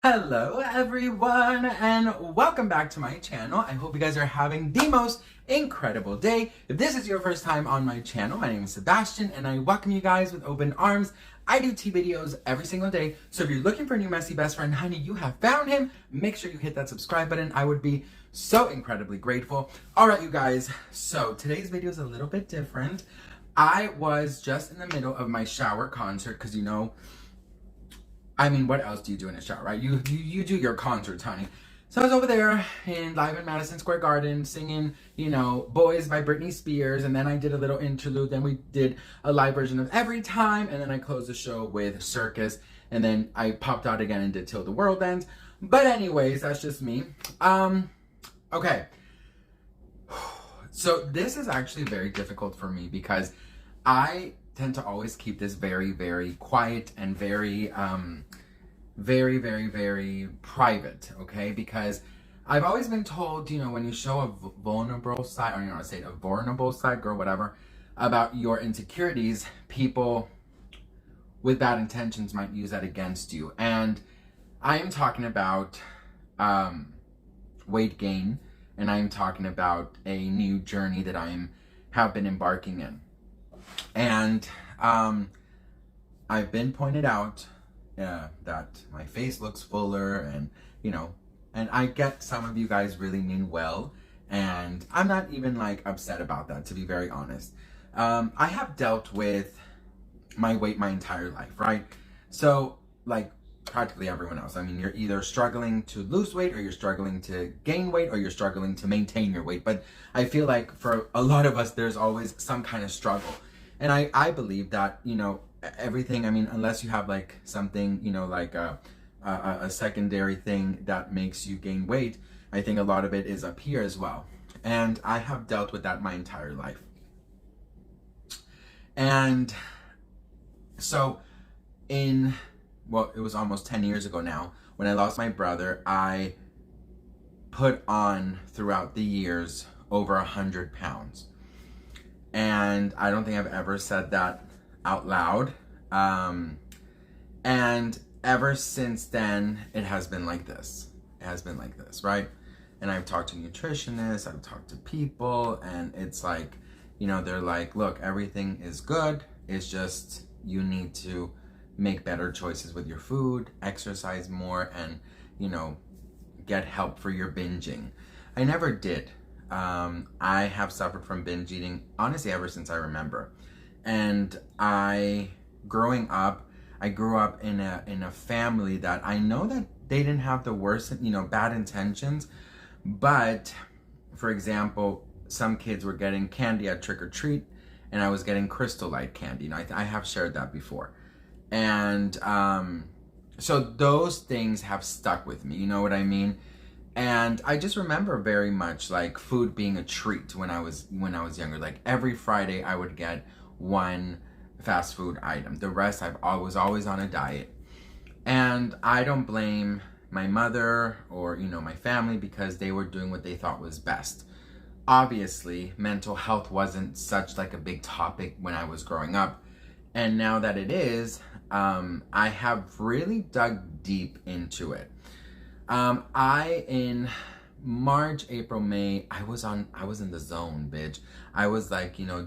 Hello everyone and welcome back to my channel. I hope you guys are having the most incredible day. If this is your first time on my channel, my name is Sebastian and I welcome you guys with open arms. I do tea videos every single day, so if you're looking for a new messy best friend, honey, you have found him. Make sure you hit that subscribe button. I would be so incredibly grateful. All right, you guys, so today's video is a little bit different. I was just in the middle of my shower concert because what else do you do in a shower, right? You do your concerts, honey. So I was over there live in Madison Square Garden singing, Boys by Britney Spears. And then I did a little interlude. Then we did a live version of Every Time. And then I closed the show with Circus. And then I popped out again and did Till the World Ends. But anyways, that's just me. Okay. So this is actually very difficult for me because I tend to always keep this very, very quiet and very, very private, okay? Because I've always been told, when you show a vulnerable side, or I say a vulnerable side, girl, whatever, about your insecurities, people with bad intentions might use that against you. And I am talking about weight gain, and I'm talking about a new journey that have been embarking in. And I've been pointed out that my face looks fuller and I get some of you guys really mean well, and I'm not even upset about that, to be very honest. I have dealt with my weight my entire life, right? So practically everyone else. You're either struggling to lose weight or you're struggling to gain weight or you're struggling to maintain your weight. But I feel like for a lot of us, there's always some kind of struggle. And I believe that, everything, unless you have something, a secondary thing that makes you gain weight, I think a lot of it is up here as well. And I have dealt with that my entire life. And so it was almost 10 years ago now, when I lost my brother, I put on throughout the years over 100 pounds. And I don't think I've ever said that out loud. And ever since then, it has been like this. It has been like this, right? And I've talked to nutritionists, I've talked to people, and it's they're like, look, everything is good. It's just you need to make better choices with your food, exercise more, and, get help for your binging. I never did. I have suffered from binge eating, honestly, ever since I remember. And I grew up in a family that I know that they didn't have the worst, bad intentions. But, for example, some kids were getting candy at trick or treat, and I was getting Crystal Light candy. I have shared that before. And so those things have stuck with me, you know what I mean? And I just remember very much food being a treat when I was younger. Every Friday I would get one fast food item. The rest I was always on a diet. And I don't blame my mother or my family, because they were doing what they thought was best. Obviously, mental health wasn't such a big topic when I was growing up. And now that it is, I have really dug deep into it. In March, April, May, I was in the zone, bitch. I was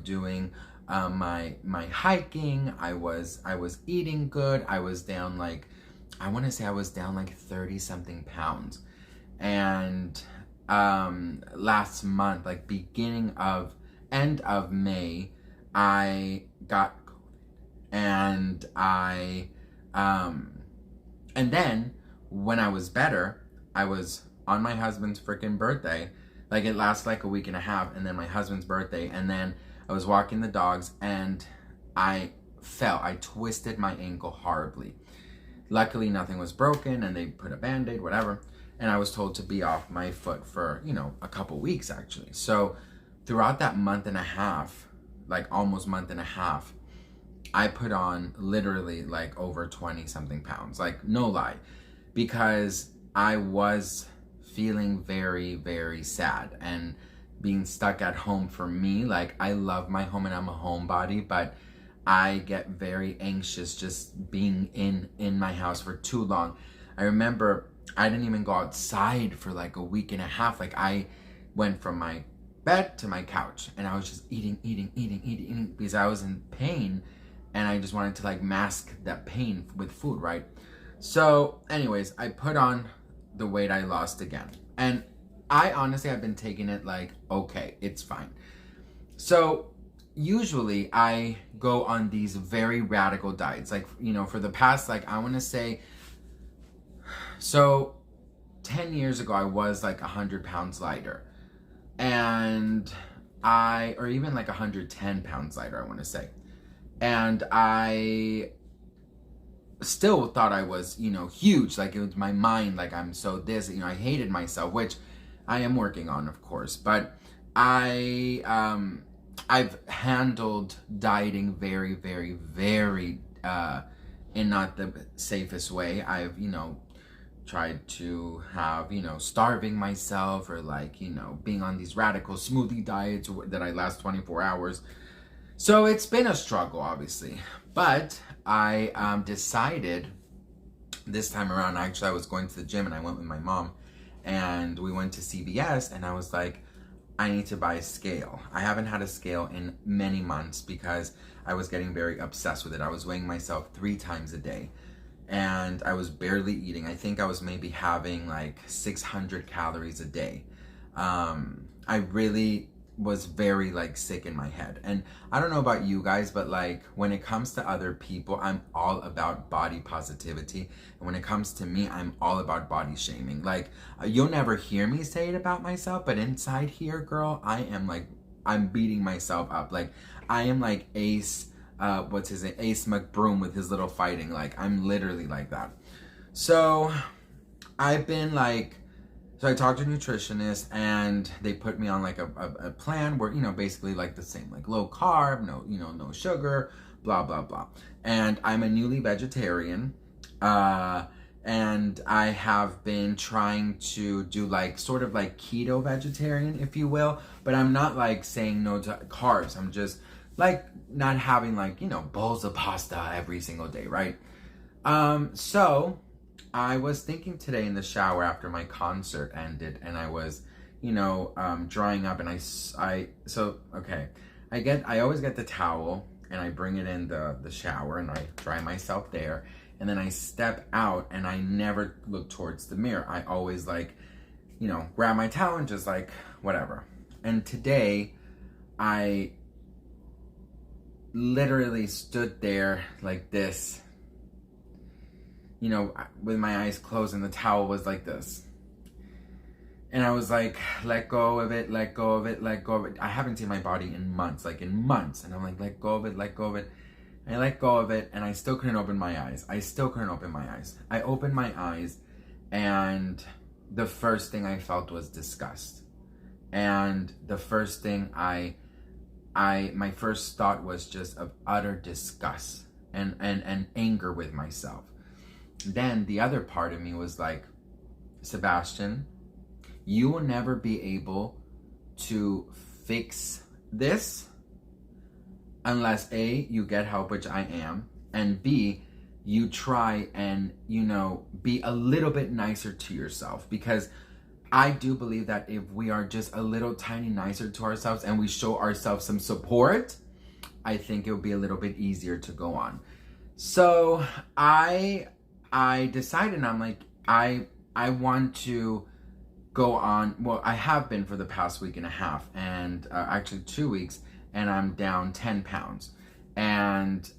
doing my hiking. I was eating good. I was down I want to say I was down 30 something pounds. And last month, end of May, I got and and then when I was better, I was on my husband's freaking birthday. It lasted a week and a half, and then my husband's birthday, and then I was walking the dogs and I fell. I twisted my ankle horribly. Luckily, nothing was broken, and they put a Band-Aid, whatever. And I was told to be off my foot for, a couple weeks actually. So throughout that month and a half, almost month and a half, I put on literally over 20 something pounds, no lie, because I was feeling very, very sad and being stuck at home. For me, I love my home and I'm a homebody, but I get very anxious just being in my house for too long. I remember I didn't even go outside for like a week and a half. Like I went from my bed to my couch and I was just eating because I was in pain and I just wanted to like mask that pain with food, right? So anyways, I put on the weight I lost again. And I honestly have been taking it like, okay, it's fine. So usually I go on these very radical diets. Like, you know, for the past, like, I want to say, so 10 years ago, I was like 100 pounds lighter. And or even like 110 pounds lighter, I want to say. And I still thought I was, you know, huge. Like, it was my mind, like, I'm so this, you know, I hated myself, which I am working on, of course. But I've handled dieting very, very, very, in not the safest way. I've, you know, tried to have, you know, starving myself or like, you know, being on these radical smoothie diets that I last 24 hours. So it's been a struggle, obviously. But I decided this time around, actually, I was going to the gym and I went with my mom and we went to CVS and I was like, I need to buy a scale. I haven't had a scale in many months because I was getting very obsessed with it. I was weighing myself 3 times a day and I was barely eating. I think I was maybe having like 600 calories a day. I really was very like sick in my head. And I don't know about you guys, but like when it comes to other people, I'm all about body positivity. And when it comes to me, I'm all about body shaming. Like you'll never hear me say it about myself, but inside here, girl, I am like, I'm beating myself up. Like I am like Ace, what's his name? Ace McBroom with his little fighting. Like I'm literally like that. So I've been like, so I talked to a nutritionist and they put me on like a plan where, you know, basically like the same, like low carb, no, you know, no sugar, blah, blah, blah. And I'm a newly vegetarian. And I have been trying to do like sort of like keto vegetarian, if you will, but I'm not like saying no to carbs. I'm just like not having like, you know, bowls of pasta every single day, right? So I was thinking today in the shower after my concert ended and I was, you know, drying up and I always get the towel and I bring it in the shower and I dry myself there. And then I step out and I never look towards the mirror. I always like, you know, grab my towel and just like, whatever. And today I literally stood there like this, you know, with my eyes closed and the towel was like this. And I was like, let go of it, let go of it, let go of it. I haven't seen my body in months, like in months. And I'm like, let go of it, let go of it. And I let go of it and I still couldn't open my eyes. I opened my eyes and the first thing I felt was disgust. And the first thing my first thought was just of utter disgust and anger with myself. Then the other part of me was like, Sebastian, you will never be able to fix this unless A, you get help, which I am, and B, you try and, you know, be a little bit nicer to yourself. Because I do believe that if we are just a little tiny nicer to ourselves and we show ourselves some support, I think it will be a little bit easier to go on. So I decided, and I'm like, I want to go on. Well, I have been for the past week and a half, and actually 2 weeks, and I'm down 10 pounds. And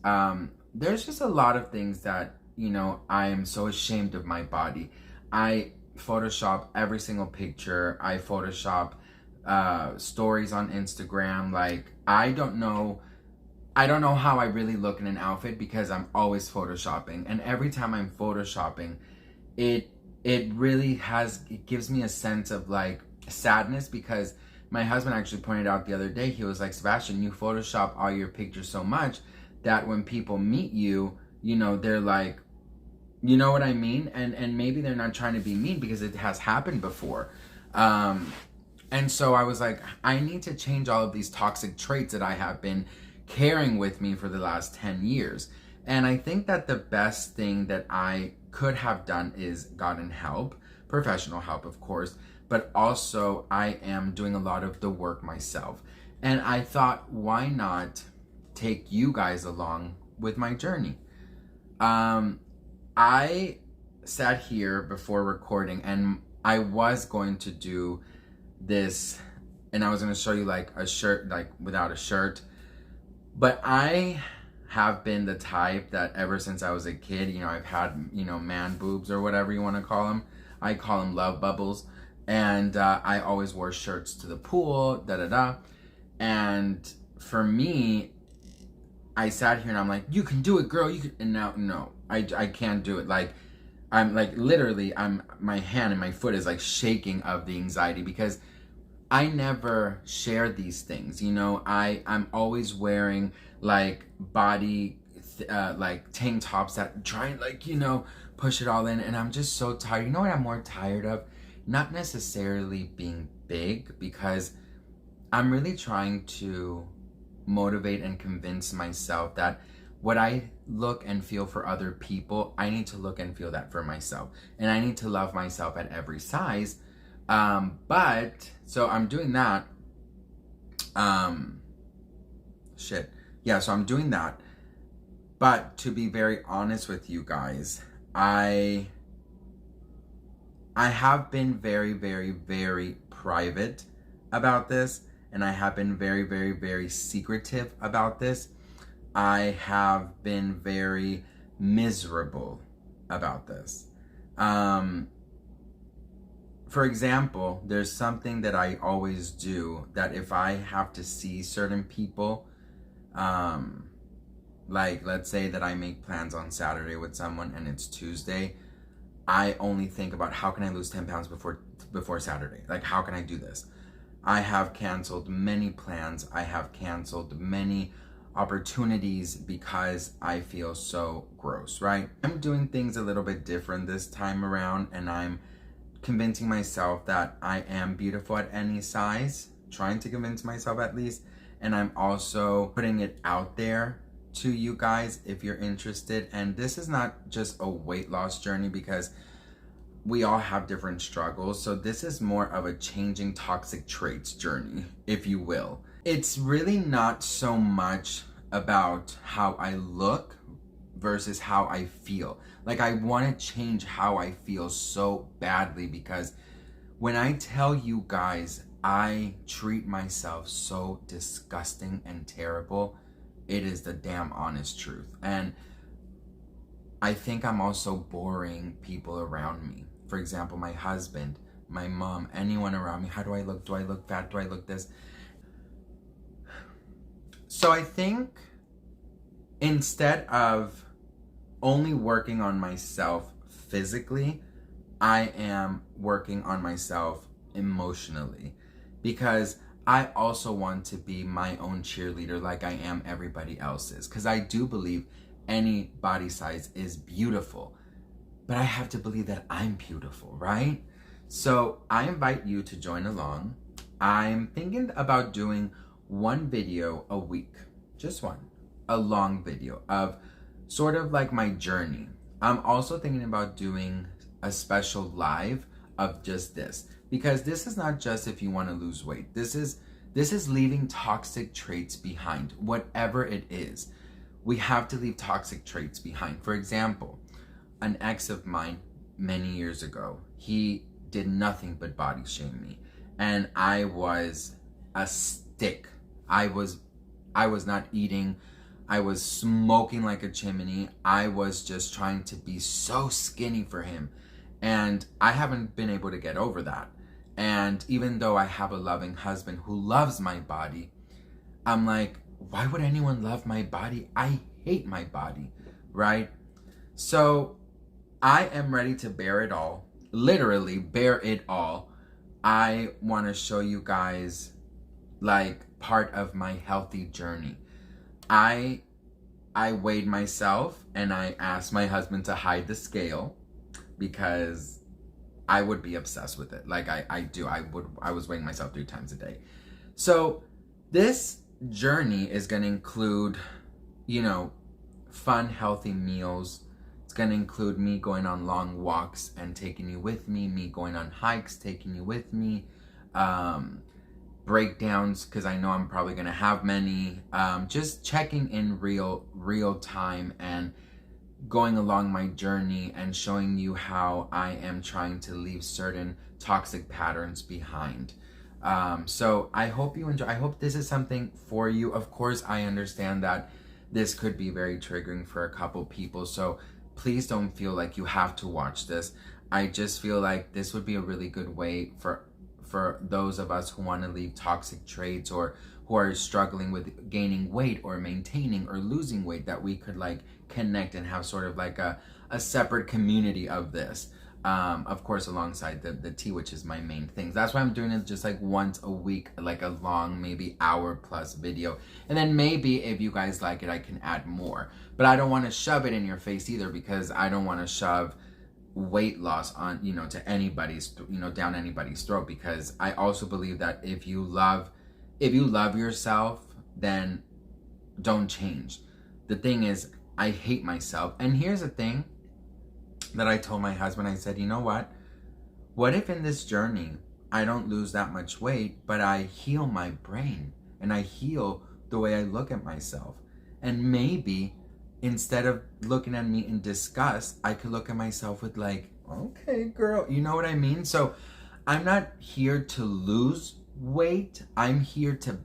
there's just a lot of things that, you know, I am so ashamed of my body. I Photoshop every single picture. I Photoshop stories on Instagram. Like, I don't know how I really look in an outfit because I'm always Photoshopping. And every time I'm Photoshopping, it really it gives me a sense of like sadness, because my husband actually pointed out the other day, he was like, Sebastian, you Photoshop all your pictures so much that when people meet you, you know, they're like, you know what I mean? And maybe they're not trying to be mean because it has happened before. And so I was like, I need to change all of these toxic traits that I have been carrying with me for the last 10 years. And I think that the best thing that I could have done is gotten help, professional help, of course, but also I am doing a lot of the work myself. And I thought, why not take you guys along with my journey? I sat here before recording and I was going to do this and I was going to show you like a shirt, like without a shirt. But I have been the type that ever since I was a kid, you know, I've had, you know, man boobs or whatever you want to call them. I call them love bubbles. And I always wore shirts to the pool, da-da-da. And for me, I sat here and I'm like, you can do it, girl. You can. And now, no, I can't do it. Like, I'm like, literally, my hand and my foot is like shaking of the anxiety because I never share these things. You know, I'm always wearing like body, like tank tops that try and like, you know, push it all in. And I'm just so tired. You know what I'm more tired of? Not necessarily being big, because I'm really trying to motivate and convince myself that what I look and feel for other people, I need to look and feel that for myself. And I need to love myself at every size. But, so I'm doing that. So I'm doing that. But to be very honest with you guys, I have been very, very, very private about this. And I have been very, very, very secretive about this. I have been very miserable about this. For example, there's something that I always do that if I have to see certain people, like let's say that I make plans on Saturday with someone and it's Tuesday, I only think about how can I lose 10 pounds before Saturday? Like, how can I do this? I have canceled many plans. I have canceled many opportunities because I feel so gross, right? I'm doing things a little bit different this time around, and I'm convincing myself that I am beautiful at any size, trying to convince myself at least, and I'm also putting it out there to you guys if you're interested. And this is not just a weight loss journey, because we all have different struggles. So this is more of a changing toxic traits journey, if you will. It's really not so much about how I look versus how I feel. Like, I want to change how I feel so badly, because when I tell you guys I treat myself so disgusting and terrible, it is the damn honest truth. And I think I'm also boring people around me. For example, my husband, my mom, anyone around me. How do I look? Do I look fat? Do I look this? So I think instead of only working on myself physically, I am working on myself emotionally, because I also want to be my own cheerleader like I am everybody else's. Because I do believe any body size is beautiful, but I have to believe that I'm beautiful, right? So I invite you to join along. I'm thinking about doing one video a week, just one, a long video of sort of like my journey. I'm also thinking about doing a special live of just this, because this is not just if you want to lose weight. This is leaving toxic traits behind, whatever it is. We have to leave toxic traits behind. For example, an ex of mine many years ago, he did nothing but body shame me, and I was a stick. I was not eating. I was smoking like a chimney. I was just trying to be so skinny for him, and I haven't been able to get over that. And even though I have a loving husband who loves my body, I'm like, why would anyone love my body? I hate my body, right? So I am ready to bear it all, literally bear it all. I want to show you guys like part of my healthy journey. I weighed myself and I asked my husband to hide the scale, because I would be obsessed with it. Like I was weighing myself 3 times a day. So this journey is going to include, you know, fun, healthy meals. It's It's going to include me going on long walks and taking you with me going on hikes, taking you with me, breakdowns, because I know I'm probably going to have many, just checking in real time and going along my journey and showing you how I am trying to leave certain toxic patterns behind. So I hope you enjoy. I hope this is something for you. Of course, I understand that this could be very triggering for a couple people, so please don't feel like you have to watch this. I just feel like this would be a really good way for those of us who want to leave toxic traits, or who are struggling with gaining weight or maintaining or losing weight, that we could like connect and have sort of like a separate community of this. Of course, alongside the tea, which is my main thing. That's why I'm doing it just like once a week, like a long, maybe hour plus video. And then maybe if you guys like it, I can add more. But I don't want to shove it in your face either, because I don't want to shove weight loss on, to anybody's, down anybody's throat, because I also believe that if you love yourself, then don't change. The thing is, I hate myself. And here's the thing that I told my husband. I said, you know what if in this journey I don't lose that much weight, but I heal my brain and I heal the way I look at myself, and maybe instead of looking at me in disgust, I could look at myself with like, okay, girl, you know what I mean? So I'm not here to lose weight. I'm here to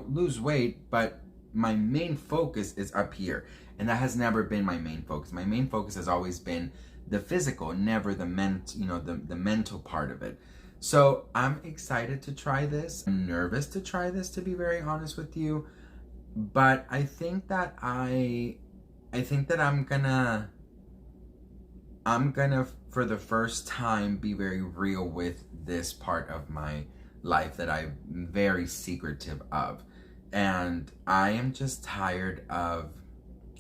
lose weight, but my main focus is up here. And that has never been my main focus. My main focus has always been the physical, never the mental part of it. So I'm excited to try this. I'm nervous to try this, to be very honest with you. But I think that I'm gonna for the first time be very real with this part of my life that I'm very secretive of. And I am just tired of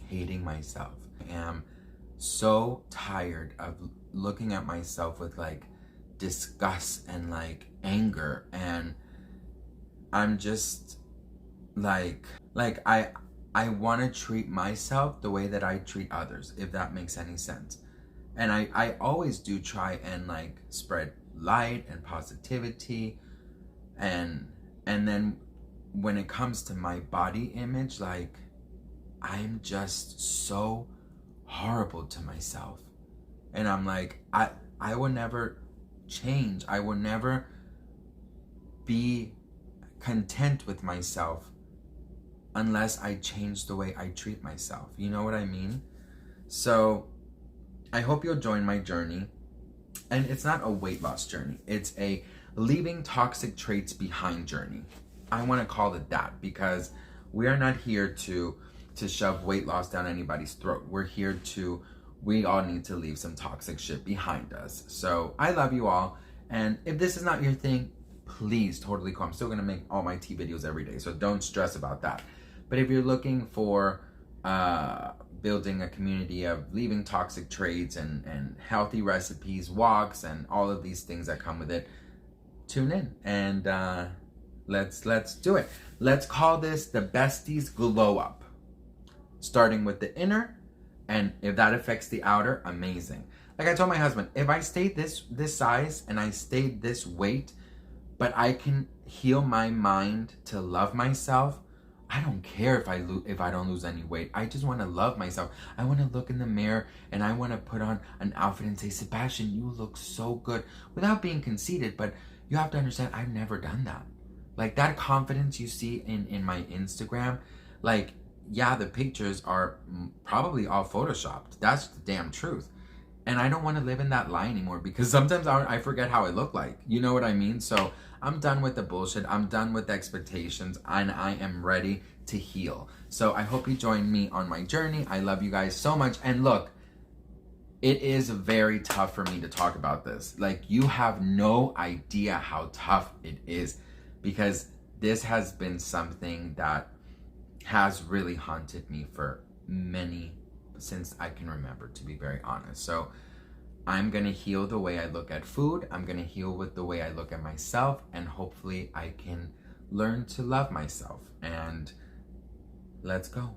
hating myself. I am so tired of looking at myself with like disgust and like anger, and I'm just like I want to treat myself the way that I treat others, if that makes any sense. And I always do try and like spread light and positivity, and then when it comes to my body image, like I'm just so horrible to myself. And I'm like, I will never change. I will never be content with myself unless I change the way I treat myself. You know what I mean? So I hope you'll join my journey. And it's not a weight loss journey. It's a leaving toxic traits behind journey. I want to call it that, because we are not here to shove weight loss down anybody's throat. We all need to leave some toxic shit behind us. So I love you all. And if this is not your thing, please, totally cool. I'm still going to make all my tea videos every day, so don't stress about that. But if you're looking for building a community of leaving toxic traits and healthy recipes, walks, and all of these things that come with it, tune in and let's do it. Let's call this the Besties Glow Up. Starting with the inner, and if that affects the outer, amazing. Like I told my husband, if I stayed this size and I stayed this weight, but I can heal my mind to love myself, I don't care if I don't lose any weight. I just want to love myself. I want to look in the mirror and I want to put on an outfit and say, Sebastian, you look so good, without being conceited. But you have to understand, I've never done that. Like that confidence you see in my Instagram, like, yeah, the pictures are probably all photoshopped. That's the damn truth. And I don't want to live in that lie anymore, because sometimes I forget how I look like. You know what I mean? So I'm done with the bullshit. I'm done with expectations, and I am ready to heal. So I hope you join me on my journey. I love you guys so much. And look, it is very tough for me to talk about this. Like, you have no idea how tough it is, because this has been something that has really haunted me for since I can remember, to be very honest. So I'm gonna heal the way I look at food. I'm gonna heal with the way I look at myself, and hopefully I can learn to love myself. And let's go.